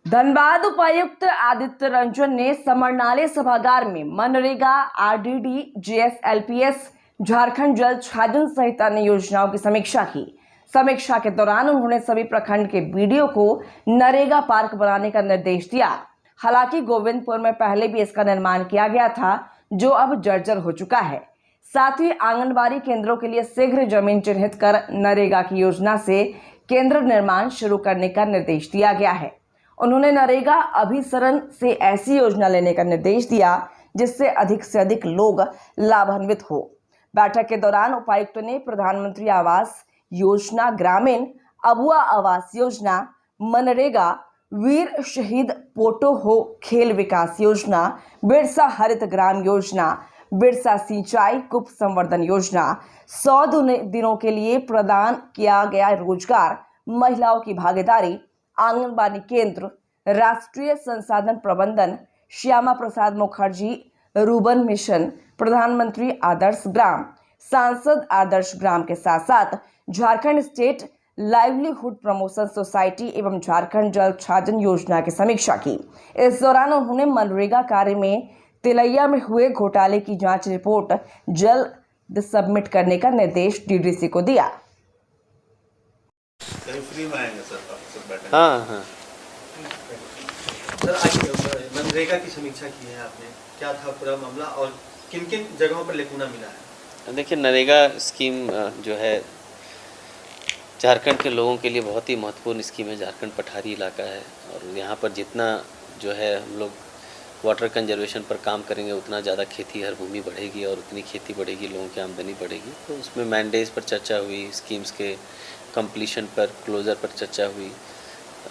धनबाद उपायुक्त आदित्य रंजन ने समरनाले सभागार में मनरेगा, आरडीडी, जीएसएलपीएस, झारखंड जल छाजन सहित अन्य योजनाओं की समीक्षा की। समीक्षा के दौरान उन्होंने सभी प्रखंड के बीडीओ को नरेगा पार्क बनाने का निर्देश दिया। हालांकि गोविंदपुर में पहले भी इसका निर्माण किया गया था, जो अब जर्जर हो चुका है। साथ ही आंगनबाड़ी केंद्रों के लिए शीघ्र जमीन चिन्हित कर नरेगा की योजना से केंद्र निर्माण शुरू करने का निर्देश दिया गया है। उन्होंने नरेगा अभिसरण से ऐसी योजना लेने का निर्देश दिया जिससे अधिक से अधिक लोग लाभान्वित हो। बैठक के दौरान उपायुक्त ने प्रधानमंत्री आवास योजना ग्रामीण, अबुआ आवास योजना, मनरेगा, वीर शहीद पोटो हो खेल विकास योजना, बिरसा हरित ग्राम योजना, बिरसा सिंचाई कूप संवर्धन योजना, 100 दिनों के लिए प्रदान किया गया रोजगार, महिलाओं की भागीदारी, आंगनबाड़ी केंद्र, राष्ट्रीय संसाधन प्रबंधन, श्यामा प्रसाद मुखर्जी रूबन मिशन, प्रधानमंत्री आदर्श ग्राम, सांसद आदर्श ग्राम के साथ साथ Jharkhand state livelihood promotion society एवं झारखंड जल छाजन योजना की समीक्षा की। इस दौरान उन्होंने मनरेगा कार्य में तिलैया में हुए घोटाले की जांच रिपोर्ट जल्द सबमिट करने का निर्देश डीडीसी को दिया। फ्री में आएंगे सर। हाँ सर, आज मनरेगा की समीक्षा की है आपने, क्या था पूरा मामला और किन किन जगहों पर लेकुना मिला है? देखिए, नरेगा स्कीम जो है झारखंड के लोगों के लिए बहुत ही महत्वपूर्ण स्कीम है। झारखंड पठारी इलाका है और यहाँ पर जितना जो है हम लोग वाटर कंजर्वेशन पर काम करेंगे उतना ज़्यादा खेती हर भूमि बढ़ेगी और उतनी खेती बढ़ेगी, लोगों की आमदनी बढ़ेगी। तो उसमें मैंडेज पर चर्चा हुई, स्कीम्स के कंप्लीशन पर, क्लोज़र पर चर्चा हुई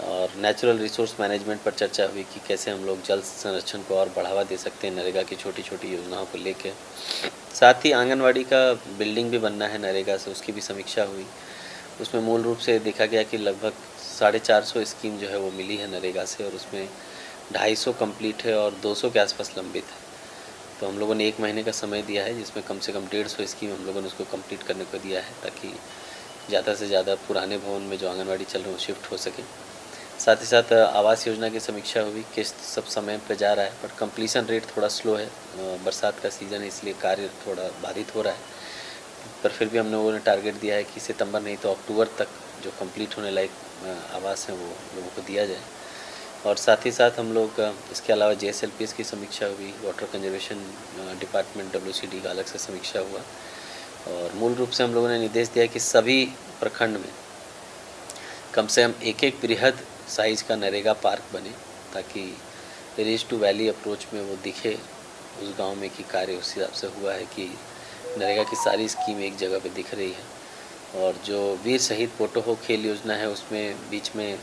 और नेचुरल रिसोर्स मैनेजमेंट पर चर्चा हुई कि कैसे हम लोग जल संरक्षण को और बढ़ावा दे सकते हैं नरेगा की छोटी छोटी योजनाओं को लेकर। साथ ही आंगनवाड़ी का बिल्डिंग भी बनना है नरेगा से, उसकी भी समीक्षा हुई। उसमें मूल रूप से देखा गया कि लगभग 450 स्कीम जो है वो मिली है नरेगा से और उसमें 250 कंप्लीट है और 200 के आसपास लंबित है। तो हम लोगों ने 1 महीने का समय दिया है जिसमें कम से कम 150 स्कीम हम लोगों ने उसको कंप्लीट करने को दिया है ताकि ज़्यादा से ज़्यादा पुराने भवन में जो आंगनवाड़ी चल रहे हैं वो शिफ्ट हो सके। साथ ही साथ आवास योजना की समीक्षा हुई, किस्त सब समय पर जा रहा है पर कंप्लीशन रेट थोड़ा स्लो है। बरसात का सीज़न है इसलिए कार्य थोड़ा बाधित हो रहा है, पर फिर भी हम लोगों ने टारगेट दिया है कि सितंबर नहीं तो अक्टूबर तक जो कंप्लीट होने लायक आवास हैं वो लोगों को दिया जाए। और साथ ही साथ हम लोग इसके अलावा जीएसएलपीएस की समीक्षा हुई, वाटर कंजर्वेशन डिपार्टमेंट WCD का अलग से समीक्षा हुआ और मूल रूप से हम लोगों ने निर्देश दिया कि सभी प्रखंड में कम से कम एक बृहद साइज का नरेगा पार्क बने ताकि रिज टू वैली अप्रोच में वो दिखे उस गांव में कि कार्य उस हिसाब से हुआ है कि नरेगा की सारी स्कीम एक जगह पे दिख रही है। और जो वीर शहीद पोटो हो खेल योजना है उसमें बीच में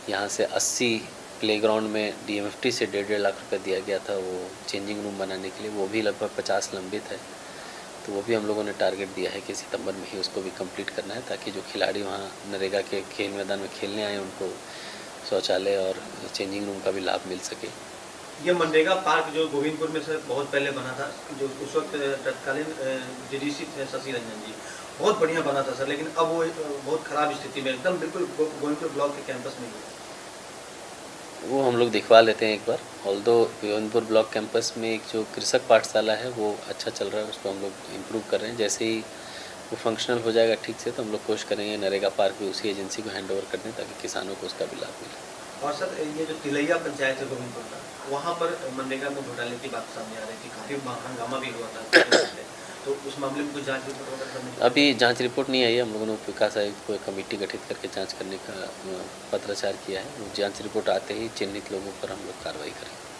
यहाँ से 80 प्लेग्राउंड में DMFT से 1.5 लाख रुपए दिया गया था वो चेंजिंग रूम बनाने के लिए, वो भी लगभग 50 लंबित है। तो वो भी हम लोगों ने टारगेट दिया है कि सितंबर में ही उसको भी कंप्लीट करना है ताकि जो खिलाड़ी वहाँ नरेगा के खेल मैदान में खेलने आए उनको शौचालय और चेंजिंग रूम का भी लाभ मिल सके। ये मनरेगा पार्क जो गोविंदपुर में सर बहुत पहले बना था, जो उस वक्त तत्कालीन DDC थे शशि रंजन जी, बहुत बढ़िया बना था सर, लेकिन अब वो बहुत ख़राब स्थिति में एकदम बिल्कुल गोविंदपुर ब्लॉक के कैंपस में ही। वो हम लोग दिखवा लेते हैं एक बार। ऑल्दो गोविंदपुर ब्लॉक कैंपस में एक जो कृषक पाठशाला है वो अच्छा चल रहा है, उसको हम लोग इम्प्रूव कर रहे हैं। जैसे ही वो फंक्शनल हो जाएगा ठीक से तो हम लोग कोशिश करेंगे नरेगा पार्क भी उसी एजेंसी को हैंडओवर कर दें ताकि किसानों को उसका भी लाभ मिले। और सर ये जो तिलैया पंचायत है गोविंदपुर का, वहाँ पर मनरेगा में घोटाले की बात सामने आ रही थी, काफ़ी हंगामा भी हुआ था तो उस मामले में कोई जांच रिपोर्ट वगैरह करने? अभी जांच रिपोर्ट नहीं आई है, हम लोगों ने विकास आयुक्त को एक कमेटी गठित करके जांच करने का पत्राचार किया है। वो जांच रिपोर्ट आते ही चिन्हित लोगों पर हम लोग कार्रवाई करेंगे।